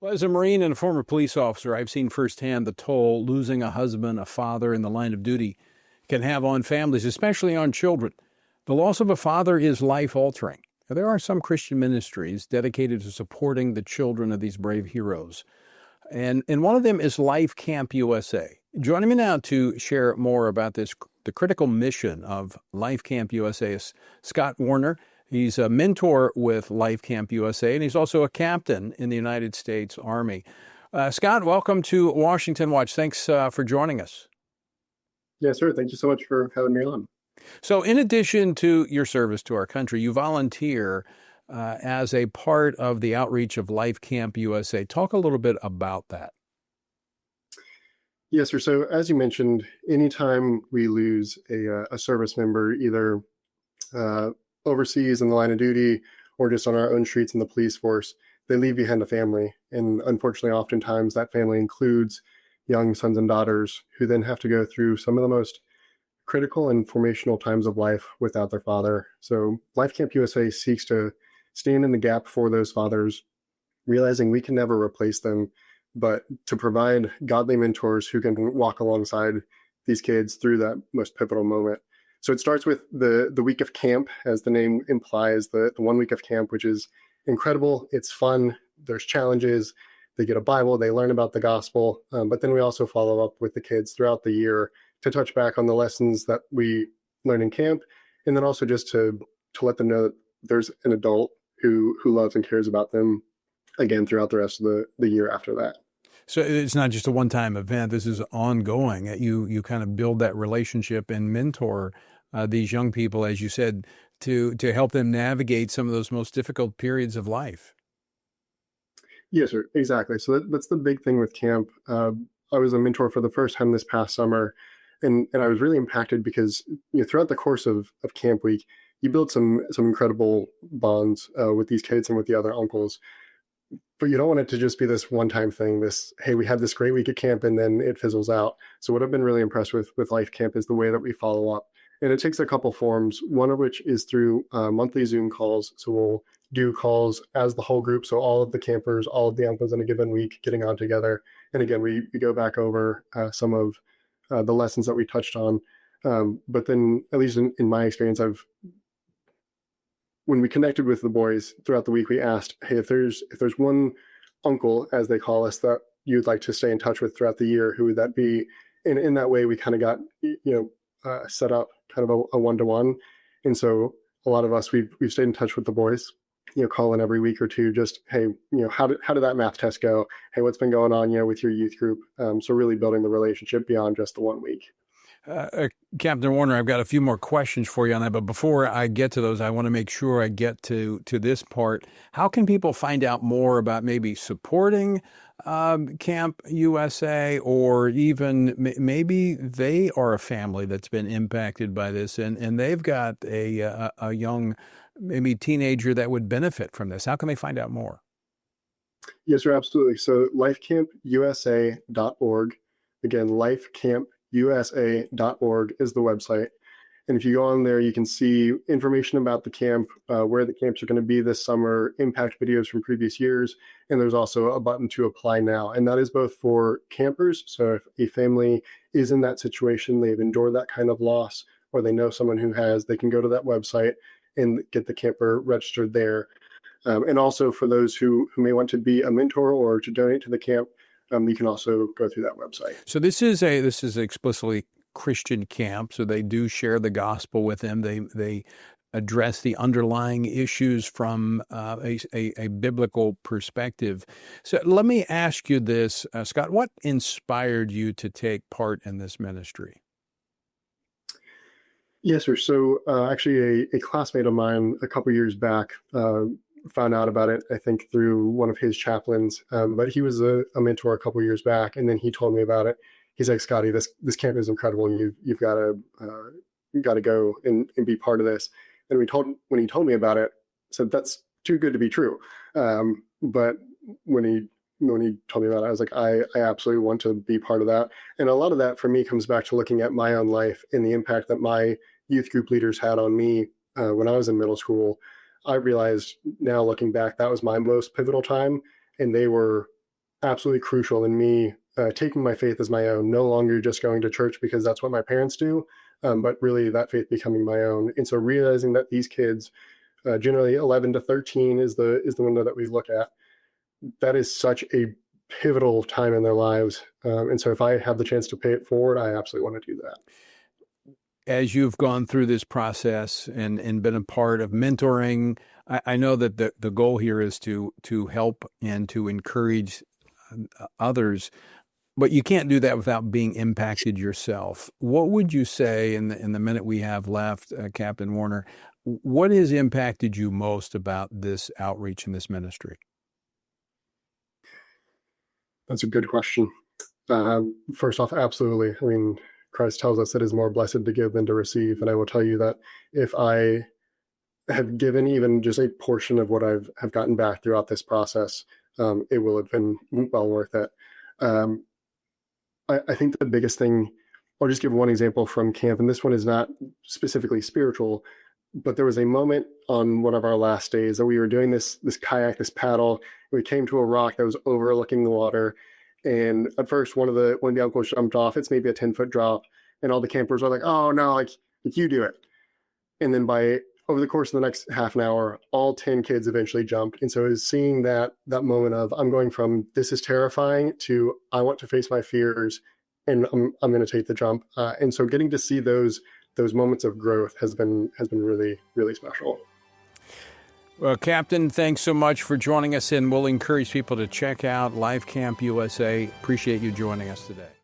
Well, as a Marine and a former police officer, I've seen firsthand the toll losing a husband, a father in the line of duty can have on families, especially on children. The loss of a father is life altering. There are some Christian ministries dedicated to supporting the children of these brave heroes. And one of them is Life Camp USA. Joining me now to share more about this, the critical mission of Life Camp USA is Scott Warner. He's a mentor with Life Camp USA, and he's also a captain in the United States Army. Scott, welcome to Washington Watch. Thanks for joining us. Yes, sir. Thank you so much for having me on. So in addition to your service to our country, you volunteer as a part of the outreach of Life Camp USA. Talk a little bit about that. Yes, sir. So as you mentioned, anytime we lose a service member, either overseas in the line of duty or just on our own streets in the police force, they leave behind a family. And unfortunately, oftentimes that family includes young sons and daughters who then have to go through some of the most critical and formational times of life without their father. So Life Camp USA seeks to stand in the gap for those fathers, realizing we can never replace them, but to provide godly mentors who can walk alongside these kids through that most pivotal moment. So it starts with the week of camp, as the name implies, the 1 week of camp, which is incredible. It's fun. There's challenges. They get a Bible. They learn about the gospel. But then we also follow up with the kids throughout the year to touch back on the lessons that we learn in camp. And then also just to let them know that there's an adult who loves and cares about them again throughout the rest of the year after that. So it's not just a one-time event. This is ongoing. You kind of build that relationship and mentor these young people, as you said, to help them navigate some of those most difficult periods of life. Yes, sir. Exactly. So that's the big thing with camp. I was a mentor for the first time this past summer, and I was really impacted because throughout the course of camp week, you build some incredible bonds with these kids and with the other uncles. But you don't want it to just be this one-time thing, hey, we had this great week at camp and then it fizzles out. So what I've been really impressed with Life Camp is the way that we follow up. And it takes a couple forms, one of which is through monthly Zoom calls. So we'll do calls as the whole group. So all of the campers, all of the uncles in a given week getting on together. And again, we go back over some of the lessons that we touched on. But then, at least in my experience, when we connected with the boys throughout the week, we asked, hey, if there's one uncle, as they call us, that you'd like to stay in touch with throughout the year, who would that be? And in that way, we kind of got, set up kind of a one-to-one. And so a lot of us, we've stayed in touch with the boys, calling every week or two, just, hey, how did that math test go? Hey, what's been going on, with your youth group? So really building the relationship beyond just the 1 week. Captain Warner, I've got a few more questions for you on that, but before I get to those, I want to make sure I get to this part. How can people find out more about maybe supporting Camp USA, or even maybe they are a family that's been impacted by this and they've got a young, maybe teenager that would benefit from this? How can they find out more? Yes, sir, absolutely. So lifecampusa.org. Again, lifecampusa.org is the website. And if you go on there, you can see information about the camp, where the camps are going to be this summer, impact videos from previous years. And there's also a button to apply now. And that is both for campers. So if a family is in that situation, they've endured that kind of loss, or they know someone who has, they can go to that website and get the camper registered there. And also for those who may want to be a mentor or to donate to the camp, you can also go through that website. So this is explicitly Christian camp. So they do share the gospel with them. They address the underlying issues from a biblical perspective. So let me ask you this, Scott, what inspired you to take part in this ministry? Yes, sir. So actually a classmate of mine a couple years back found out about it, I think, through one of his chaplains. But he was a mentor a couple years back, and then he told me about it. He's like, Scotty, this camp is incredible, and you've got to go and be part of this. And when he told me about it, I said, that's too good to be true. But when he told me about it, I was like, I absolutely want to be part of that. And a lot of that for me comes back to looking at my own life and the impact that my youth group leaders had on me when I was in middle school. I realized now, looking back, that was my most pivotal time, and they were absolutely crucial in me taking my faith as my own, no longer just going to church because that's what my parents do, but really that faith becoming my own. And so realizing that these kids, generally 11 to 13 is the window that we look at, that is such a pivotal time in their lives. And so if I have the chance to pay it forward, I absolutely want to do that. As you've gone through this process and been a part of mentoring, I know that the goal here is to help and to encourage others, but you can't do that without being impacted yourself. What would you say in the minute we have left, Captain Warner, what has impacted you most about this outreach and this ministry? That's a good question. First off, absolutely. I mean, Christ tells us it is more blessed to give than to receive. And I will tell you that if I had given even just a portion of what have gotten back throughout this process, it will have been well worth it. I think the biggest thing, I'll just give one example from camp, and this one is not specifically spiritual, but there was a moment on one of our last days that we were doing this kayak, this paddle. We came to a rock that was overlooking the water. And at first, one of the uncles jumped off. It's maybe a 10-foot drop. And all the campers are like, oh, no, like you do it. And then over the course of the next half an hour, all 10 kids eventually jumped. And so it was seeing that moment of I'm going from this is terrifying to I want to face my fears and I'm going to take the jump. And so getting to see those moments of growth has been really, really special. Well, Captain, thanks so much for joining us, and we'll encourage people to check out LifeCampUSA. Appreciate you joining us today.